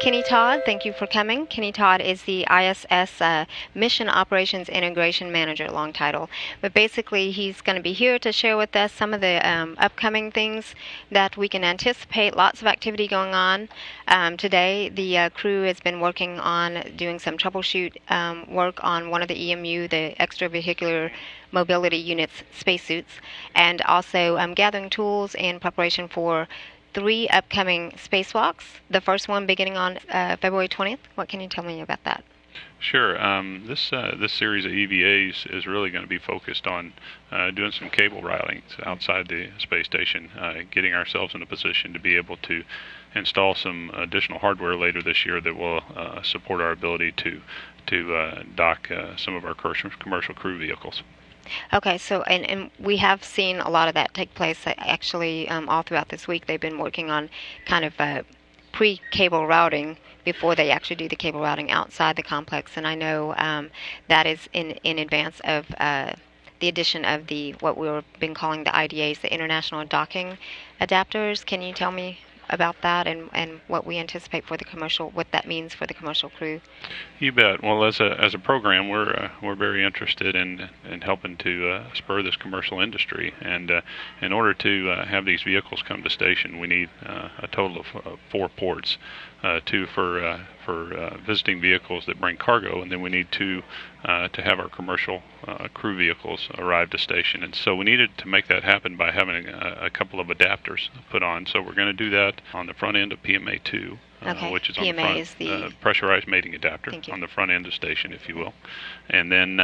Kenny Todd, thank you for coming. Kenny Todd is the ISS Mission Operations Integration Manager, long title. But basically, he's going to be here to share with us some of the upcoming things that we can anticipate. Lots of activity going on. Today, the crew has been working on doing some troubleshoot work on one of the EMU, the extravehicular mobility units spacesuits, and also gathering tools in preparation for 3 upcoming spacewalks. The first one beginning on February 20th. What can you tell me about that? Sure. This series of EVAs is really going to be focused on doing some cable routing outside the space station, getting ourselves in a position to be able to install some additional hardware later this year that will support our ability to dock some of our commercial crew vehicles. Okay, so and we have seen a lot of that take place actually all throughout this week. They've been working on kind of pre-cable routing before they actually do the cable routing outside the complex, and I know that is in advance of the addition of the what we've been calling the IDAs, the International Docking Adapters. Can you tell me about that and what we anticipate for the commercial, what that means for the commercial crew? You bet. Well, as a program, we're very interested in helping to spur this commercial industry, and in order to have these vehicles come to station, we need a total of 4 ports, 2 for visiting vehicles that bring cargo, and then we need 2 to have our commercial crew vehicles arrive to station. And so we needed to make that happen by having a couple of adapters put on. So we're going to do that on the front end of PMA2. Which is PMA on the front, is the pressurized mating adapter on the front end of station, if you will. And then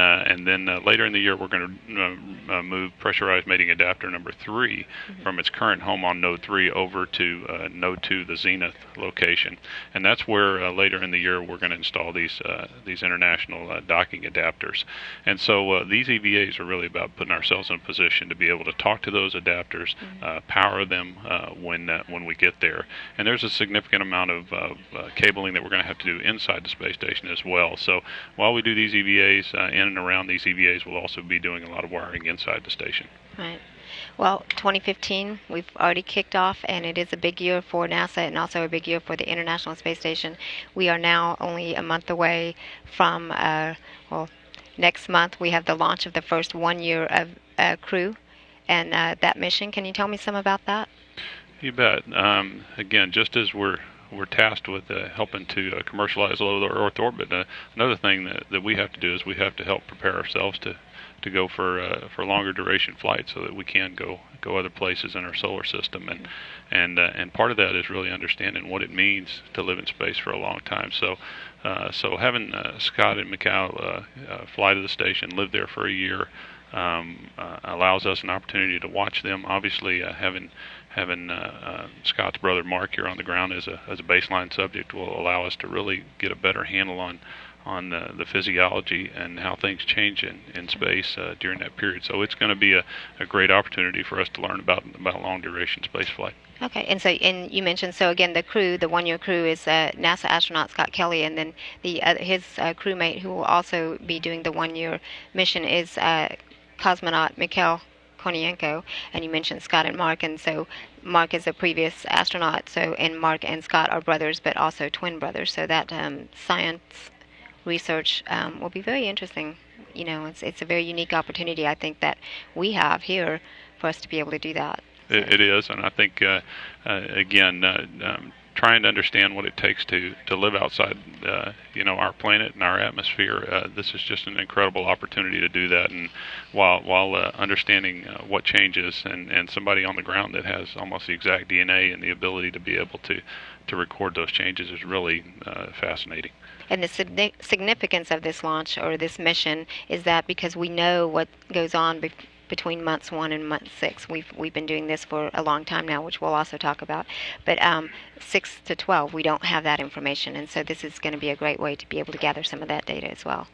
later in the year, we're going to move pressurized mating adapter number 3 from its current home on Node 3 over to Node 2, the Zenith location. And that's where later in the year we're going to install these international docking adapters. And so these EVAs are really about putting ourselves in a position to be able to talk to those adapters, power them when we get there. And there's a significant amount of cabling that we're going to have to do inside the space station as well. So while we do these EVAs, in and around these EVAs, we'll also be doing a lot of wiring inside the station. Right. Well, 2015, we've already kicked off, and it is a big year for NASA and also a big year for the International Space Station. We are now only a month away from, next month we have the launch of the first 1 year of crew and that mission. Can you tell me some about that? You bet. Again, just as we're tasked with helping to commercialize low Earth orbit. Another thing that we have to do is we have to help prepare ourselves to go for longer duration flights so that we can go other places in our solar system. And part of that is really understanding what it means to live in space for a long time. So having Scott and Mikhail fly to the station, live there for a year, allows us an opportunity to watch them. Obviously, having Scott's brother Mark here on the ground as a baseline subject will allow us to really get a better handle on the physiology and how things change in space during that period. So it's going to be a great opportunity for us to learn about long duration space flight. Okay, and you mentioned, so again, the crew, the 1 year crew is NASA astronaut Scott Kelly, and then his crewmate who will also be doing the 1 year mission is cosmonaut Mikhail Kononenko, and you mentioned Scott and Mark, and so Mark is a previous astronaut, and Mark and Scott are brothers, but also twin brothers, so that science research will be very interesting. You know, it's a very unique opportunity, I think, that we have here for us to be able to do that. So. It is, and I think, trying to understand what it takes to live outside, our planet and our atmosphere. This is just an incredible opportunity to do that, and while understanding what changes, and somebody on the ground that has almost the exact DNA and the ability to be able to record those changes is really fascinating. And the significance of this launch or this mission is that because we know what goes on between months 1 and month 6. We've been doing this for a long time now, which we'll also talk about. But 6 to 12, we don't have that information, and so this is going to be a great way to be able to gather some of that data as well.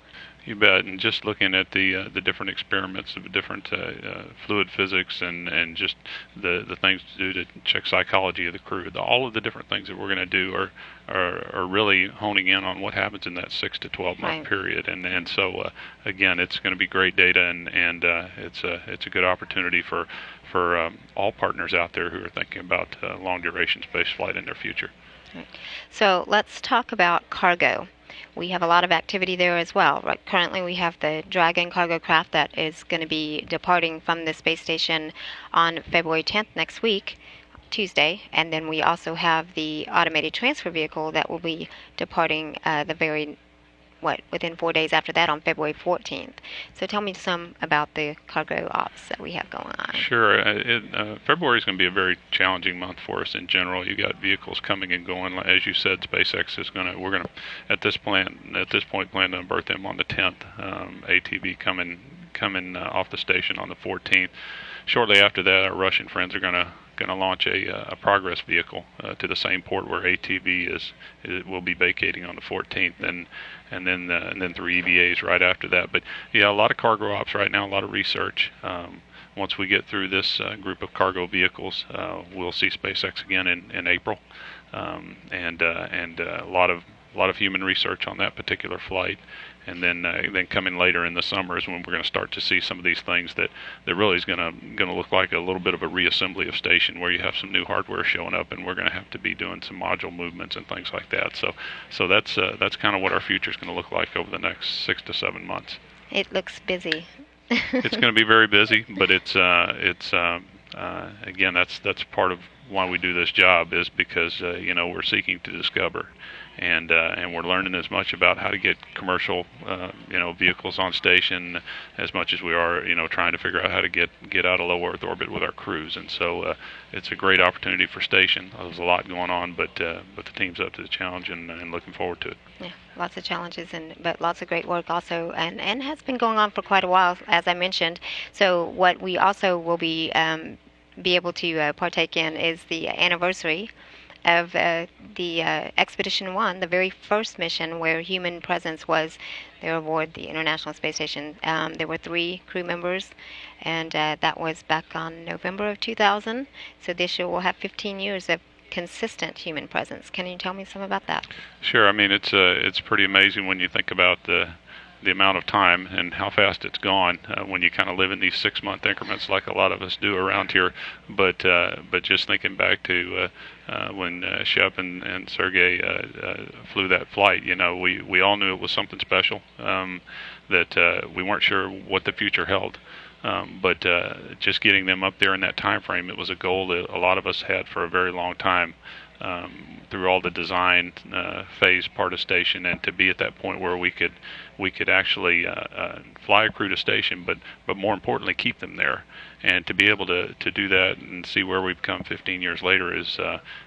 You bet. And just looking at the different experiments of different fluid physics and just the things to do to check psychology of the crew, all of the different things that we're going to do are really honing in on what happens in that 6 to 12 month Right. period. And so again, it's going to be great data, and it's a good opportunity for all partners out there who are thinking about long duration space flight in their future. Right. So let's talk about cargo. We have a lot of activity there as well. Right. Currently, we have the Dragon cargo craft that is going to be departing from the space station on February 10th next week, Tuesday, and then we also have the automated transfer vehicle that will be departing within 4 days after that on February 14th. So tell me some about the cargo ops that we have going on. Sure. February is going to be a very challenging month for us in general. You got vehicles coming and going. As you said, SpaceX is we're going to, at this point, plan to berth them on the 10th. ATV coming off the station on the 14th. Shortly after that, our Russian friends are going to launch a Progress vehicle to the same port where ATV will be vacating on the 14th, and then 3 EVAs right after that. But yeah, a lot of cargo ops right now, a lot of research. Once we get through this group of cargo vehicles, we'll see SpaceX again in April, and a lot of human research on that particular flight. And then coming later in the summer is when we're going to start to see some of these things that really is going to look like a little bit of a reassembly of station, where you have some new hardware showing up, and we're going to have to be doing some module movements and things like that. So that's kind of what our future is going to look like over the next 6 to 7 months. It looks busy. It's going to be very busy, but it's again, that's part of why we do this job, is because we're seeking to discover, and we're learning as much about how to get commercial vehicles on station as much as we are trying to figure out how to get out of low Earth orbit with our crews. And so it's a great opportunity for station. There's a lot going on, but the team's up to the challenge and looking forward to it. Yeah, lots of challenges, but lots of great work also, and has been going on for quite a while, as I mentioned. So what we also will be able to partake in is the anniversary of the Expedition 1, the very first mission where human presence was there aboard the International Space Station. There were 3 crew members, and that was back on November of 2000. So this year we'll have 15 years of consistent human presence. Can you tell me some about that? Sure. I mean, it's pretty amazing when you think about the amount of time and how fast it's gone when you kind of live in these 6-month increments like a lot of us do around here. But just thinking back to when Shep and Sergey flew that flight, we all knew it was something special, that we weren't sure what the future held. But just getting them up there in that time frame, it was a goal that a lot of us had for a very long time. Through all the design phase part of station, and to be at that point where we could actually fly a crew to station, but more importantly keep them there, and to be able to do that and see where we've come 15 years later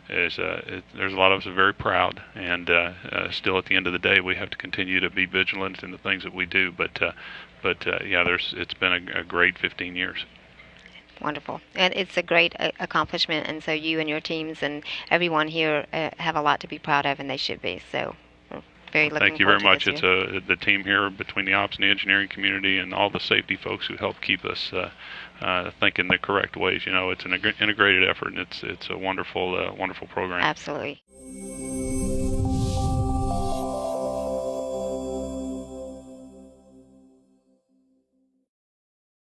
there's a lot of us are very proud, and still at the end of the day we have to continue to be vigilant in the things that we do, but yeah, it's been a great 15 years. Wonderful. And it's a great accomplishment, and so you and your teams and everyone here have a lot to be proud of, and they should be. So we're very looking Thank you very forward much. to this year. It's the team here between the ops and the engineering community and all the safety folks who help keep us thinking the correct ways. It's an integrated effort, and it's a wonderful program. Absolutely.